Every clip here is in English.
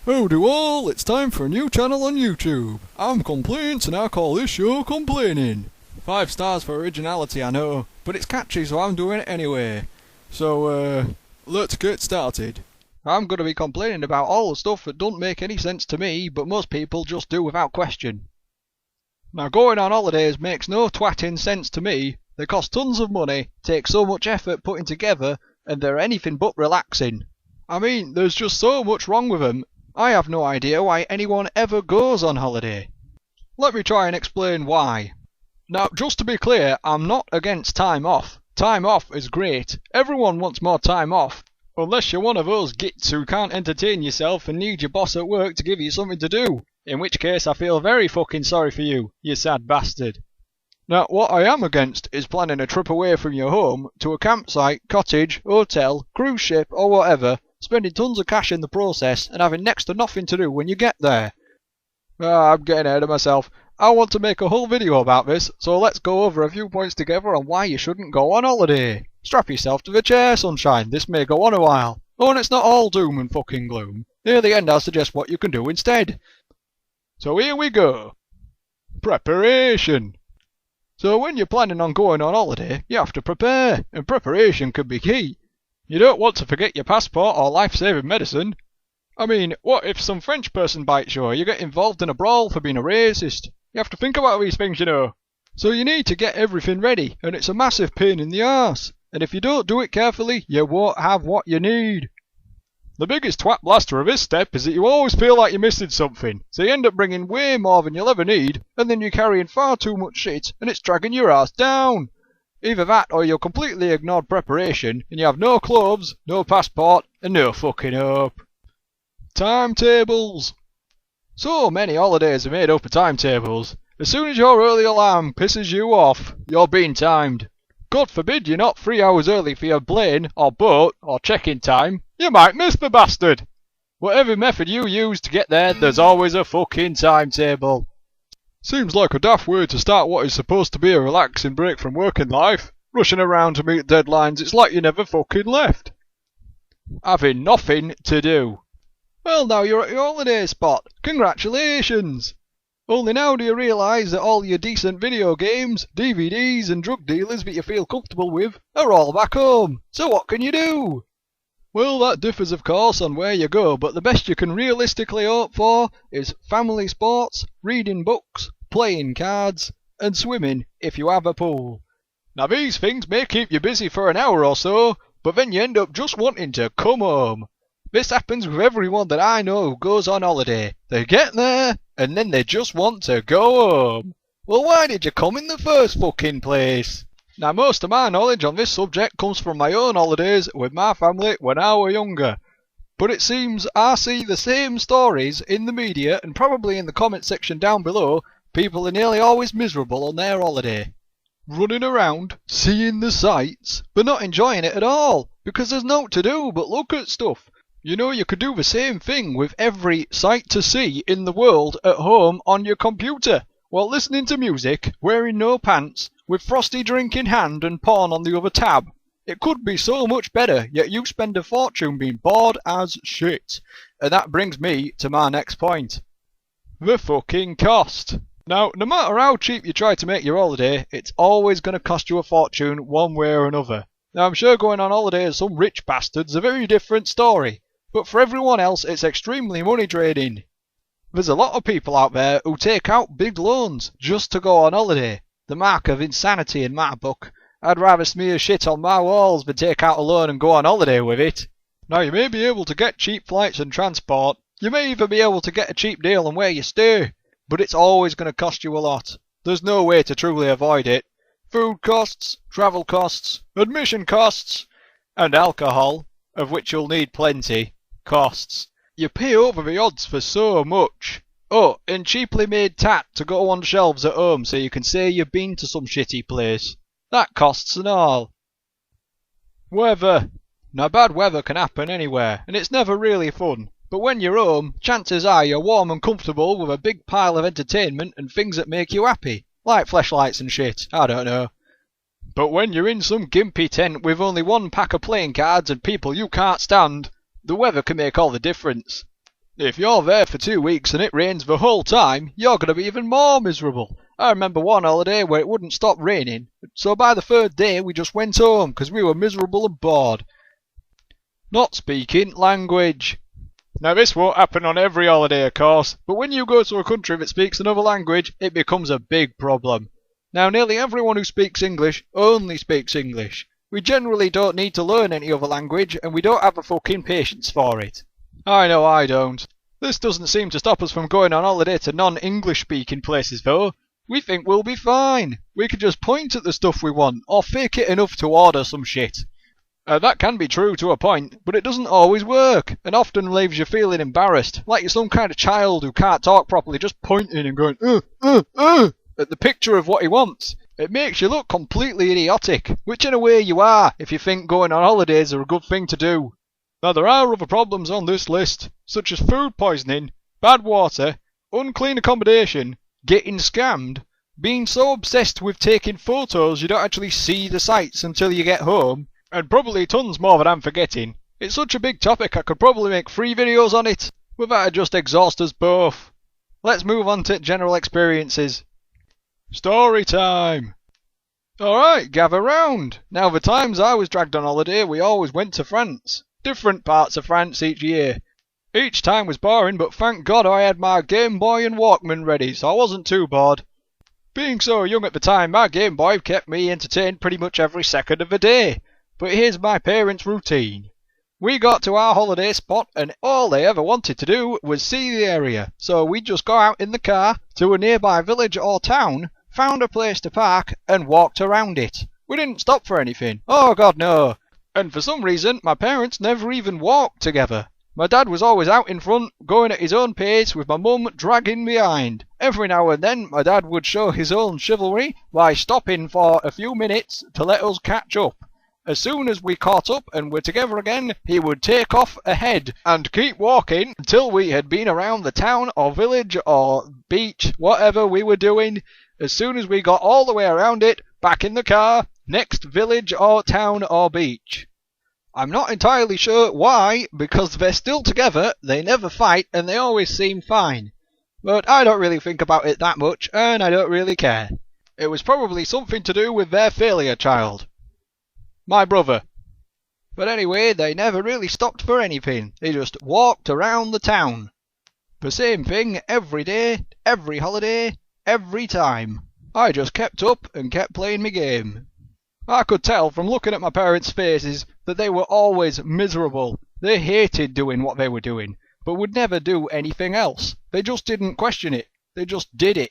Howdy all, it's time for a new channel on YouTube. I'm Komplaints and I call this show Komplaining. 5 stars for originality, I know, but it's catchy so I'm doing it anyway. So, let's get started. I'm gonna be complaining about all the stuff that don't make any sense to me, but most people just do without question. Now going on holidays makes no twatting sense to me. They cost tons of money, take so much effort putting together, and they're anything but relaxing. I mean, there's just so much wrong with them. I have no idea why anyone ever goes on holiday. Let me try and explain why. Now, just to be clear, I'm not against time off. Time off is great. Everyone wants more time off. Unless you're one of those gits who can't entertain yourself and need your boss at work to give you something to do. In which case I feel very fucking sorry for you, you sad bastard. Now, what I am against is planning a trip away from your home to a campsite, cottage, hotel, cruise ship or whatever, spending tons of cash in the process and having next to nothing to do when you get there. I'm getting ahead of myself. I want to make a whole video about this, so let's go over a few points together on why you shouldn't go on holiday. Strap yourself to the chair, sunshine, this may go on a while. Oh, and it's not all doom and fucking gloom. Near the end I'll suggest what you can do instead. So here we go. Preparation. So when you're planning on going on holiday, you have to prepare, and preparation can be key. You don't want to forget your passport or life-saving medicine. I mean, what if some French person bites you or you get involved in a brawl for being a racist? You have to think about these things, you know. So you need to get everything ready, and it's a massive pain in the arse. And if you don't do it carefully, you won't have what you need. The biggest twat blaster of this step is that you always feel like you're missing something, so you end up bringing way more than you'll ever need, and then you're carrying far too much shit, and it's dragging your ass down. Either that or you'll completely ignore preparation, and you have no clothes, no passport, and no fucking hope. Timetables. So many holidays are made up of timetables. As soon as your early alarm pisses you off, you're being timed. God forbid you're not 3 hours early for your plane, or boat, or check-in time. You might miss the bastard. Whatever method you use to get there, there's always a fucking timetable. Seems like a daft way to start what is supposed to be a relaxing break from working life. Rushing around to meet deadlines, it's like you never fucking left. Having nothing to do. Well, now you're at your holiday spot. Congratulations! Only now do you realise that all your decent video games, DVDs and drug dealers that you feel comfortable with are all back home. So what can you do? Well, that differs of course on where you go, but the best you can realistically hope for is family sports, reading books, playing cards, and swimming if you have a pool. Now these things may keep you busy for an hour or so, but then you end up just wanting to come home. This happens with everyone that I know who goes on holiday. They get there, and then they just want to go home. Well, why did you come in the first fucking place? Now, most of my knowledge on this subject comes from my own holidays with my family when I were younger. But it seems I see the same stories in the media and probably in the comment section down below. People are nearly always miserable on their holiday. Running around, seeing the sights, but not enjoying it at all, because there's naught to do but look at stuff. You know, you could do the same thing with every sight to see in the world at home on your computer, while listening to music, wearing no pants, with frosty drink in hand and porn on the other tab. It could be so much better, yet you spend a fortune being bored as shit. And that brings me to my next point. The fucking cost. Now, no matter how cheap you try to make your holiday, it's always going to cost you a fortune one way or another. Now, I'm sure going on holiday as some rich bastard's a very different story. But for everyone else, it's extremely money draining. There's a lot of people out there who take out big loans just to go on holiday. The mark of insanity in my book. I'd rather smear shit on my walls than take out a loan and go on holiday with it. Now, you may be able to get cheap flights and transport. You may even be able to get a cheap deal on where you stay. But it's always going to cost you a lot. There's no way to truly avoid it. Food costs, travel costs, admission costs, and alcohol, of which you'll need plenty. Costs. You pay over the odds for so much. Oh, and cheaply made tat to go on shelves at home so you can say you've been to some shitty place. That costs and all. Weather. Now bad weather can happen anywhere, and it's never really fun. But when you're home, chances are you're warm and comfortable with a big pile of entertainment and things that make you happy. Like fleshlights and shit, I don't know. But when you're in some gimpy tent with only one pack of playing cards and people you can't stand, the weather can make all the difference. If you're there for 2 weeks and it rains the whole time, you're going to be even more miserable. I remember one holiday where it wouldn't stop raining, so by the 3rd day we just went home because we were miserable and bored. Not speaking language. Now this won't happen on every holiday of course, but when you go to a country that speaks another language, it becomes a big problem. Now nearly everyone who speaks English only speaks English. We generally don't need to learn any other language and we don't have the fucking patience for it. I know I don't. This doesn't seem to stop us from going on holiday to non-English speaking places though. We think we'll be fine. We could just point at the stuff we want, or fake it enough to order some shit. That can be true to a point, but it doesn't always work, and often leaves you feeling embarrassed, like you're some kind of child who can't talk properly just pointing and going at the picture of what he wants. It makes you look completely idiotic, which in a way you are if you think going on holidays are a good thing to do. Now there are other problems on this list, such as food poisoning, bad water, unclean accommodation, getting scammed, being so obsessed with taking photos you don't actually see the sights until you get home, and probably tons more that I'm forgetting. It's such a big topic I could probably make 3 videos on it, but that'd just exhaust us both. Let's move on to general experiences. Story time! Alright, gather round. Now the times I was dragged on holiday we always went to France. Different parts of France each year. Each time was boring, but thank God I had my Game Boy and Walkman ready, so I wasn't too bored. Being so young at the time, my Game Boy kept me entertained pretty much every second of the day. But here's my parents' routine. We got to our holiday spot and all they ever wanted to do was see the area, so we'd just go out in the car to a nearby village or town, found a place to park and walked around it. We didn't stop for anything. Oh God, no. And for some reason, my parents never even walked together. My dad was always out in front, going at his own pace, with my mum dragging behind. Every now and then, my dad would show his own chivalry by stopping for a few minutes to let us catch up. As soon as we caught up and were together again, he would take off ahead and keep walking until we had been around the town or village or beach, whatever we were doing. As soon as we got all the way around it, back in the car, next village or town or beach. I'm not entirely sure why, because they're still together, they never fight, and they always seem fine. But I don't really think about it that much, and I don't really care. It was probably something to do with their failure child. My brother. But anyway, they never really stopped for anything. They just walked around the town. The same thing every day, every holiday, every time. I just kept up and kept playing my game. I could tell from looking at my parents' faces that they were always miserable. They hated doing what they were doing, but would never do anything else. They just didn't question it. They just did it.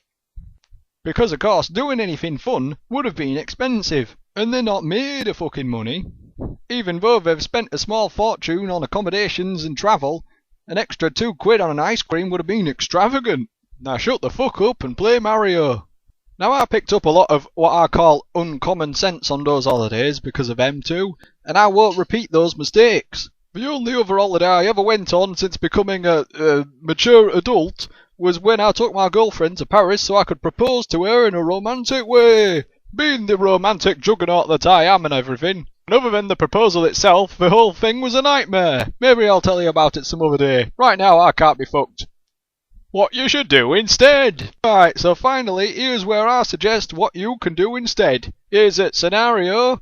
Because of course doing anything fun would have been expensive, and they're not made of fucking money. Even though they've spent a small fortune on accommodations and travel, an extra £2 on an ice cream would have been extravagant. Now shut the fuck up and play Mario. Now I picked up a lot of what I call uncommon sense on those holidays because of them too, and I won't repeat those mistakes. The only other holiday I ever went on since becoming a mature adult was when I took my girlfriend to Paris so I could propose to her in a romantic way, being the romantic juggernaut that I am and everything. And other than the proposal itself, the whole thing was a nightmare. Maybe I'll tell you about it some other day. Right now I can't be fucked. What you should do instead. Right, so finally, here's where I suggest what you can do instead. Here's a scenario.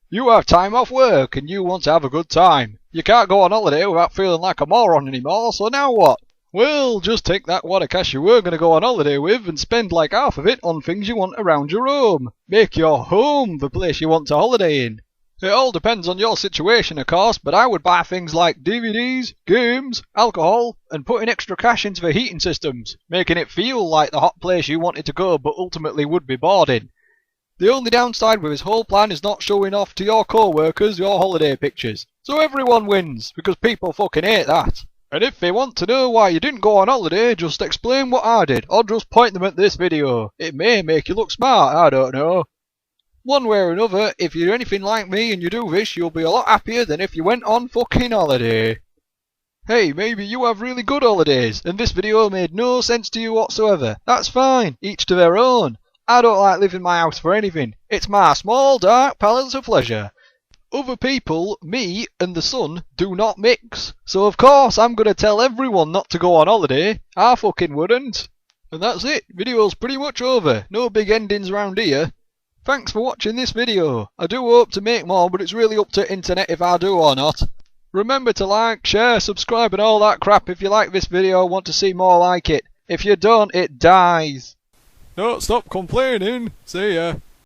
You have time off work and you want to have a good time. You can't go on holiday without feeling like a moron anymore, so now what? Well, just take that wad of cash you were going to go on holiday with and spend like half of it on things you want around your home. Make your home the place you want to holiday in. It all depends on your situation, of course, but I would buy things like DVDs, games, alcohol, and putting extra cash into the heating systems, making it feel like the hot place you wanted to go but ultimately would be bored in. The only downside with this whole plan is not showing off to your co-workers your holiday pictures. So everyone wins, because people fucking hate that. And if they want to know why you didn't go on holiday, just explain what I did, or just point them at this video. It may make you look smart, I don't know. One way or another, if you're anything like me and you do this, you'll be a lot happier than if you went on fucking holiday. Hey, maybe you have really good holidays, and this video made no sense to you whatsoever. That's fine, each to their own. I don't like leaving my house for anything. It's my small dark palace of pleasure. Other people, me and the sun, do not mix. So of course I'm gonna tell everyone not to go on holiday. I fucking wouldn't. And that's it. Video's pretty much over. No big endings around here. Thanks for watching this video. I do hope to make more, but it's really up to internet if I do or not. Remember to like, share, subscribe and all that crap if you like this video and want to see more like it. If you don't, it dies. Don't stop complaining. See ya.